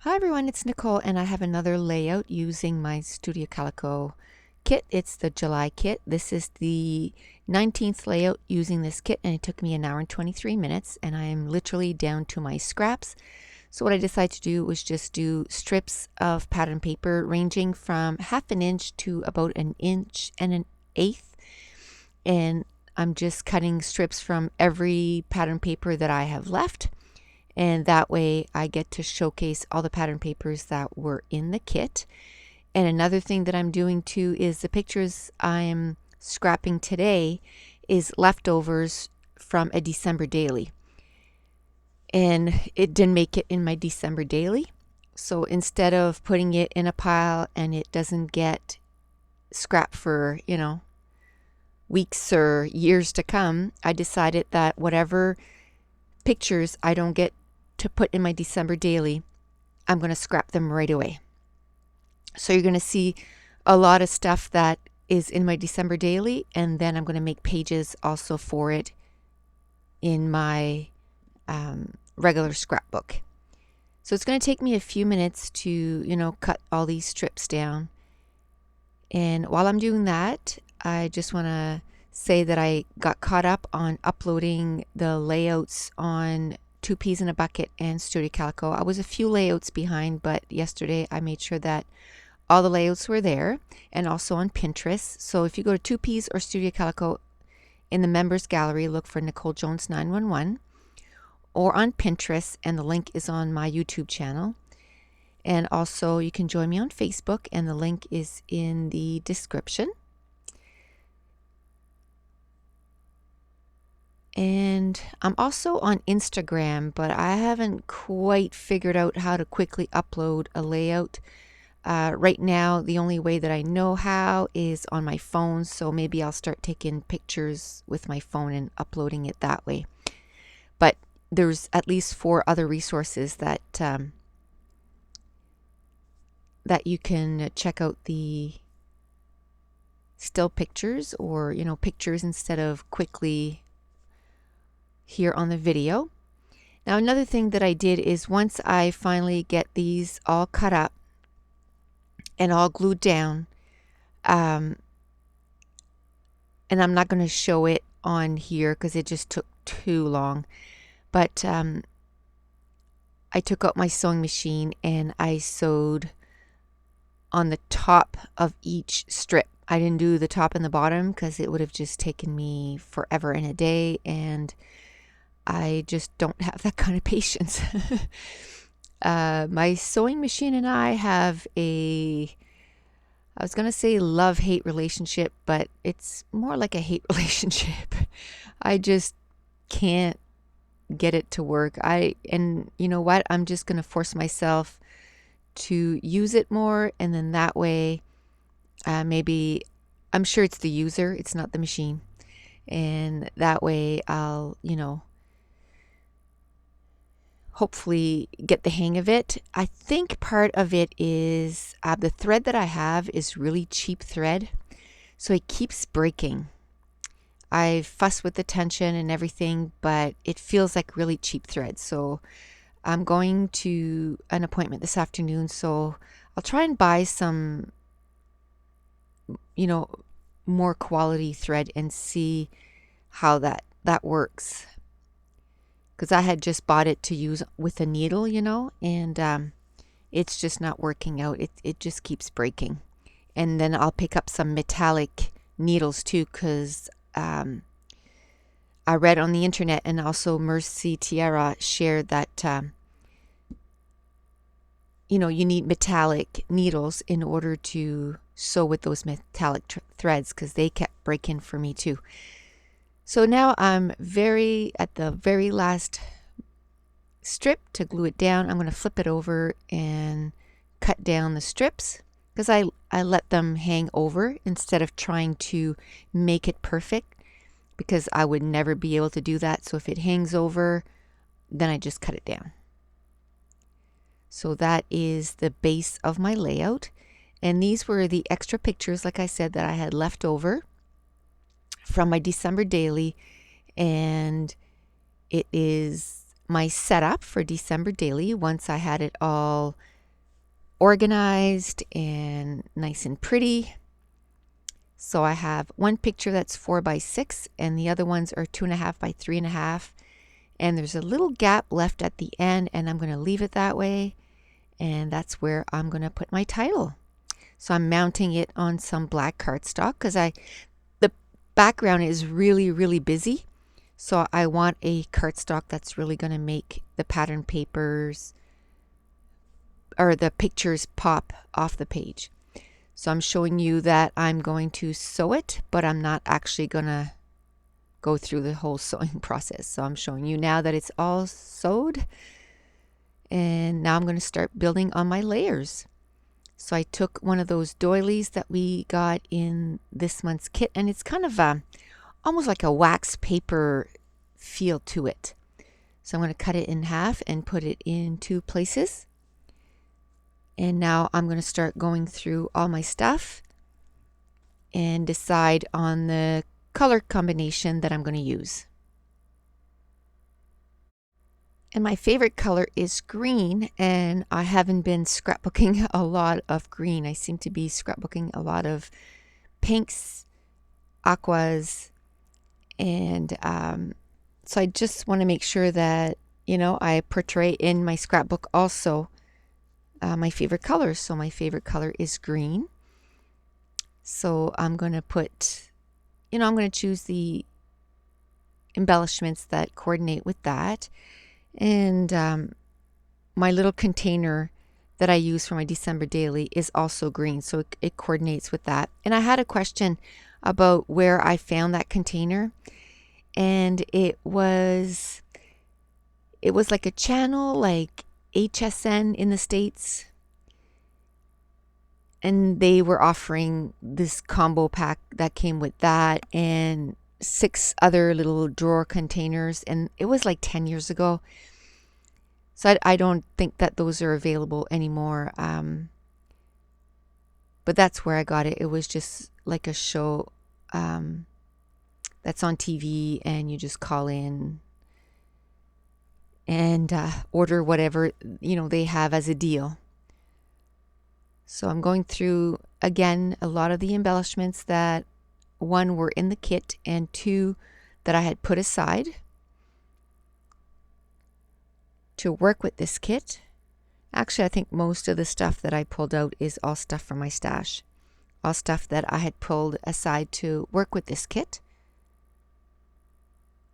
Hi everyone, it's Nicole and I have another layout using my Studio Calico kit. It's the July kit. This is the 19th layout using this kit and it took me 1 hour and 23 minutes and I am literally down to my scraps. So what I decided to do was just do strips of pattern paper ranging from 1/2 inch to about 1 1/8 inches, and I'm just cutting strips from every pattern paper that I have left. And that way I get to showcase all the pattern papers that were in the kit. And another thing that I'm doing too is the pictures I'm scrapping today is leftovers from a December daily. And it didn't make it in my December daily. So instead of putting it in a pile and it doesn't get scrapped for, weeks or years to come, I decided that whatever pictures I don't get to put in my December daily, I'm going to scrap them right away. So you're going to see a lot of stuff that is in my December daily, and then I'm going to make pages also for it in my regular scrapbook. So it's going to take me a few minutes to, cut all these strips down. And while I'm doing that, I just want to say that I got caught up on uploading the layouts on 2 Peas in a Bucket and Studio Calico. I was a few layouts behind, but yesterday I made sure that all the layouts were there, and also on Pinterest. So if you go to 2 Peas or Studio Calico, in the members gallery, look for Nicole Jones 911, or on Pinterest, and the link is on my YouTube channel. And also you can join me on Facebook, and the link is in the description. And I'm also on Instagram, but I haven't quite figured out how to quickly upload a layout. Right now, the only way that I know how is on my phone, so maybe I'll start taking pictures with my phone and uploading it that way. But there's at least 4 other resources that that you can check out the still pictures, or pictures instead of quickly here on the video. Now another thing that I did is, once I finally get these all cut up and all glued down, and I'm not going to show it on here because it just took too long, but I took out my sewing machine and I sewed on the top of each strip. I didn't do the top and the bottom because it would have just taken me forever and a day, and I just don't have that kind of patience. My sewing machine and I have I was going to say love-hate relationship, but it's more like a hate relationship. I just can't get it to work. And you know what? I'm just going to force myself to use it more, and then that way, maybe, I'm sure it's the user, it's not the machine. And that way I'll, hopefully get the hang of it. I think part of it is the thread that I have is really cheap thread, so it keeps breaking. I fuss with the tension and everything, but it feels like really cheap thread. So I'm going to an appointment this afternoon, so I'll try and buy some, more quality thread and see how that works. Because I had just bought it to use with a needle, and it's just not working out. It just keeps breaking. And then I'll pick up some metallic needles too, because I read on the internet, and also Mercy Tiara shared that you need metallic needles in order to sew with those metallic threads, because they kept breaking for me too. So now I'm at the very last strip to glue it down. I'm going to flip it over and cut down the strips, because I let them hang over instead of trying to make it perfect, because I would never be able to do that. So if it hangs over, then I just cut it down. So that is the base of my layout. And these were the extra pictures, like I said, that I had left over from my December daily, and it is my setup for December daily once I had it all organized and nice and pretty. So I have one picture that's 4 by 6 and the other ones are 2.5 by 3.5. And there's a little gap left at the end, and I'm going to leave it that way. And that's where I'm going to put my title. So I'm mounting it on some black cardstock because the background is really, really busy. So I want a cardstock that's really going to make the pattern papers or the pictures pop off the page. So I'm showing you that I'm going to sew it, but I'm not actually going to go through the whole sewing process. So I'm showing you now that it's all sewed. And now I'm going to start building on my layers. So I took one of those doilies that we got in this month's kit, and it's kind of almost like a wax paper feel to it. So I'm going to cut it in half and put it in 2 places. And now I'm going to start going through all my stuff and decide on the color combination that I'm going to use. And my favorite color is green, and I haven't been scrapbooking a lot of green. I seem to be scrapbooking a lot of pinks, aquas, and so I just want to make sure that, you know, I portray in my scrapbook also my favorite colors. So my favorite color is green. So I'm going to put, you know, I'm going to choose the embellishments that coordinate with that. And my little container that I use for my December daily is also green, so it coordinates with that. And I had a question about where I found that container, and it was like a channel like HSN in the States, and they were offering this combo pack that came with that and 6 other little drawer containers, and it was like 10 years ago. So I don't think that those are available anymore. But that's where I got it. It was just like a show that's on TV, and you just call in and order whatever, you know, they have as a deal. So I'm going through again a lot of the embellishments that 1 were in the kit and 2 that I had put aside to work with this kit. Actually, I think most of the stuff that I pulled out is all stuff from my stash. All stuff that I had pulled aside to work with this kit.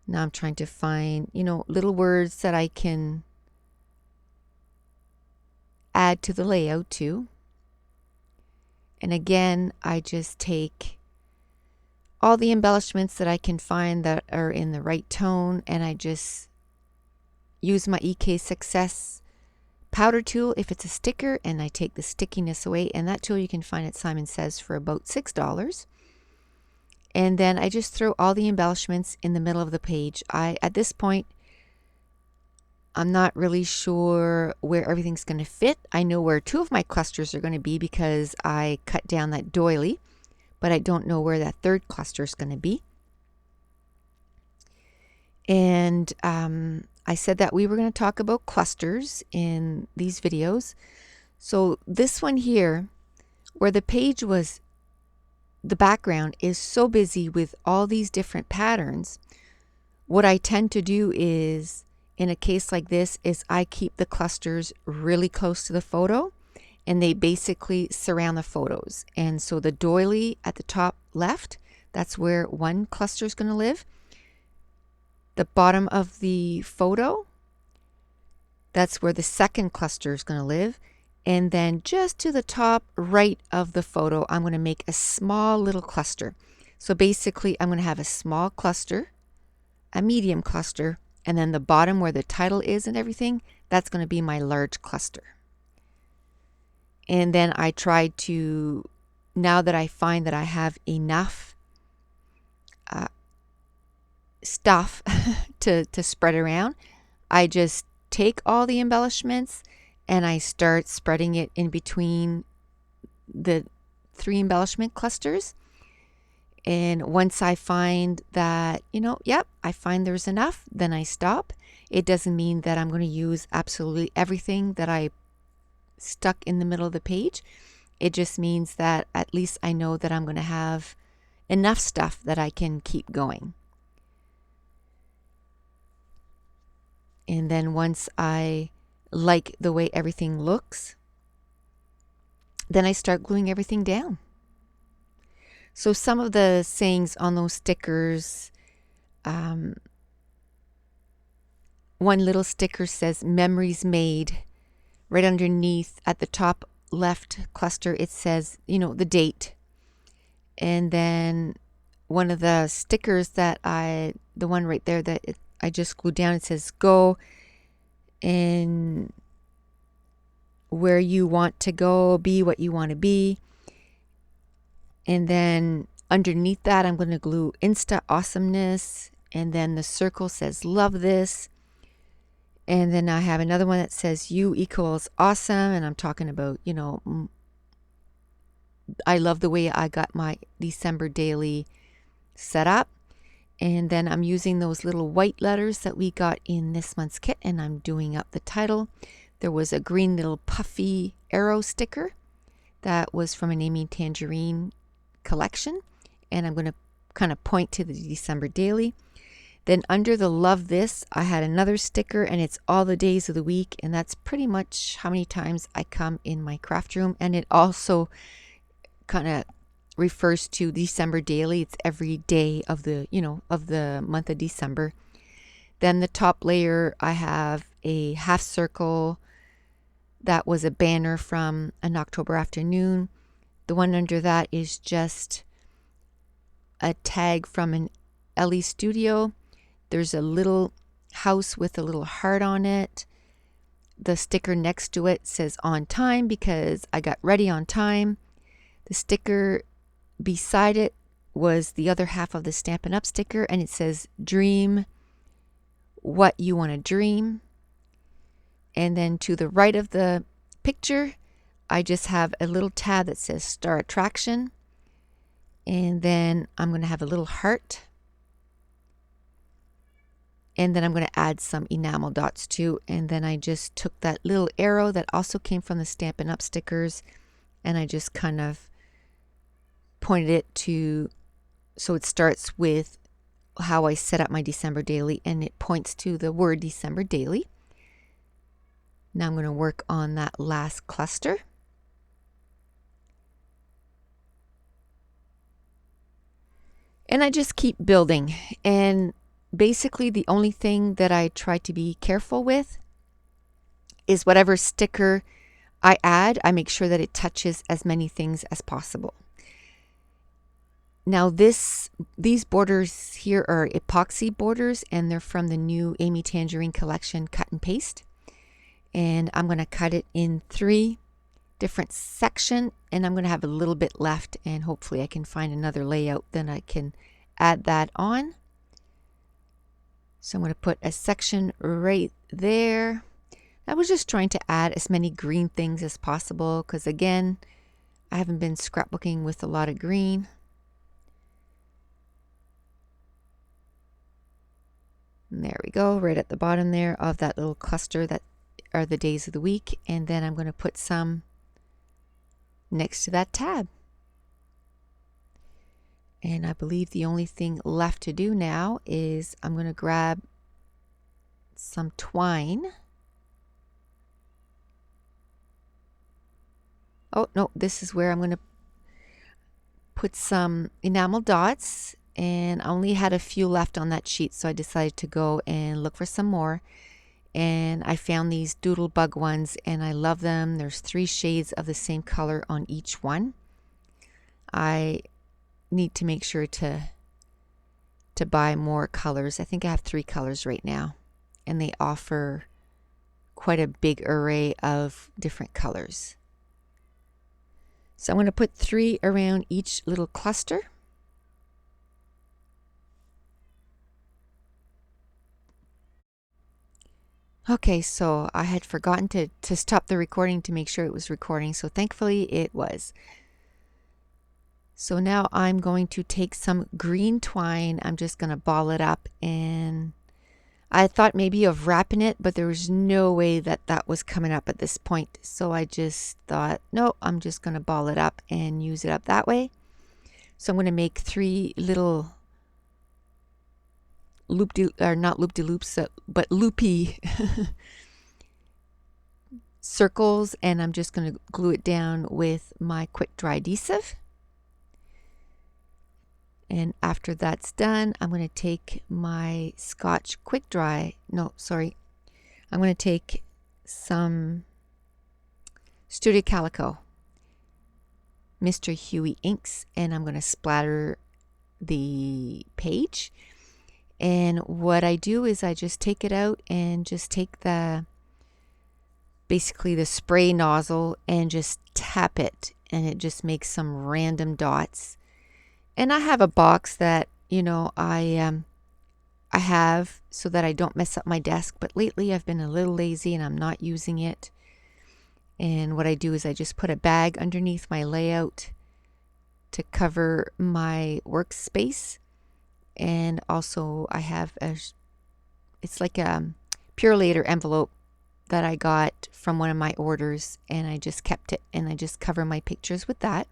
Now I'm trying to find, you know, little words that I can add to the layout too. And again, I just take all the embellishments that I can find that are in the right tone, and I just use my EK Success powder tool if it's a sticker, and I take the stickiness away. And that tool you can find at Simon Says for about $6. And then I just throw all the embellishments in the middle of the page. At this point, I'm not really sure where everything's going to fit. I know where 2 of my clusters are going to be because I cut down that doily, but I don't know where that 3rd cluster is going to be. And I said that we were going to talk about clusters in these videos. So this one here, where the page was, the background is so busy with all these different patterns, what I tend to do is, in a case like this, is I keep the clusters really close to the photo, and they basically surround the photos. And so the doily at the top left, that's where 1 cluster is going to live. The bottom of the photo, that's where the 2nd cluster is going to live. And then just to the top right of the photo, I'm going to make a small little cluster. So basically, I'm going to have a small cluster, a medium cluster, and then the bottom where the title is and everything, that's going to be my large cluster. And then I try to, now that I find that I have enough stuff to spread around, I just take all the embellishments and I start spreading it in between the 3 embellishment clusters. And once I find that, you know, yep, I find there's enough, then I stop. It doesn't mean that I'm going to use absolutely everything that I stuck in the middle of the page. It just means that at least I know that I'm going to have enough stuff that I can keep going. And then once I like the way everything looks, then I start gluing everything down. So some of the sayings on those stickers, one little sticker says memories made. Right underneath at the top left cluster, it says, the date. And then one of the stickers that the one right there that I just glued down, it says go and where you want to go, be what you want to be. And then underneath that, I'm going to glue Insta Awesomeness. And then the circle says love this. And then I have another one that says you equals awesome. And I'm talking about, I love the way I got my December daily set up. And then I'm using those little white letters that we got in this month's kit, and I'm doing up the title. There was a green little puffy arrow sticker that was from an Amy Tangerine collection, and I'm going to kind of point to the December daily. Then under the love this, I had another sticker, and it's all the days of the week, and that's pretty much how many times I come in my craft room. And it also kind of refers to December daily. It's every day of the month of December. Then the top layer, I have a half circle that was a banner from an October afternoon. The one under that is just a tag from an Ellie Studio. There's a little house with a little heart on it. The sticker next to it says on time because I got ready on time. The sticker beside it was the other half of the Stampin' Up! Sticker, and it says dream what you want to dream. And then to the right of the picture, I just have a little tab that says Star Attraction. And then I'm going to have a little heart. And then I'm going to add some enamel dots too. And then I just took that little arrow that also came from the Stampin' Up! Stickers, and I just kind of pointed it to, so it starts with how I set up my December daily, and it points to the word December daily. Now I'm going to work on that last cluster. And I just keep building. And basically the only thing that I try to be careful with is whatever sticker I add, I make sure that it touches as many things as possible. Now these borders here are epoxy borders, and they're from the new Amy Tangerine collection cut and paste. And I'm going to cut it in 3 different sections, and I'm going to have a little bit left, and hopefully I can find another layout, then I can add that on. So I'm going to put a section right there. I was just trying to add as many green things as possible because, again, I haven't been scrapbooking with a lot of green. And there we go, right at the bottom there of that little cluster that are the days of the week. And then I'm going to put some next to that tab. And I believe the only thing left to do now is I'm going to grab some twine. Oh, no, this is where I'm going to put some enamel dots, and I only had a few left on that sheet, so I decided to go and look for some more. And I found these doodle bug ones, and I love them. There's 3 shades of the same color on each one. I need to make sure to buy more colors. I think I have 3 colors right now, and they offer quite a big array of different colors. So I'm going to put 3 around each little cluster. Okay, so I had forgotten to stop the recording to make sure it was recording, so thankfully it was. So now I'm going to take some green twine. I'm just going to ball it up, and I thought maybe of wrapping it, but there was no way that that was coming up at this point. So I just thought, no, I'm just going to ball it up and use it up that way. So I'm going to make 3 little not loop-de-loops, but loopy circles, and I'm just going to glue it down with my quick dry adhesive. And after that's done, I'm going to take my Scotch quick dry, I'm going to take some Studio Calico Mr. Huey inks, and I'm going to splatter the page. And what I do is I just take it out and just take basically the spray nozzle and just tap it, and it just makes some random dots. And I have a box that, I have so that I don't mess up my desk, but lately I've been a little lazy and I'm not using it. And what I do is I just put a bag underneath my layout to cover my workspace. And also I have it's like a Purelator envelope that I got from one of my orders, and I just kept it, and I just cover my pictures with that.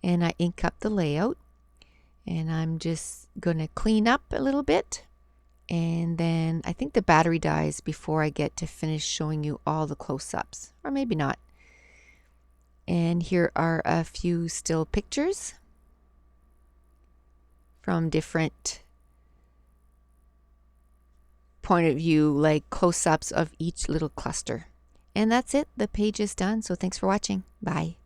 And I ink up the layout, and I'm just gonna clean up a little bit, and then I think the battery dies before I get to finish showing you all the close-ups, or maybe not. And here are a few still pictures from different point of view, like close-ups of each little cluster. And that's it. The page is done. So thanks for watching. Bye.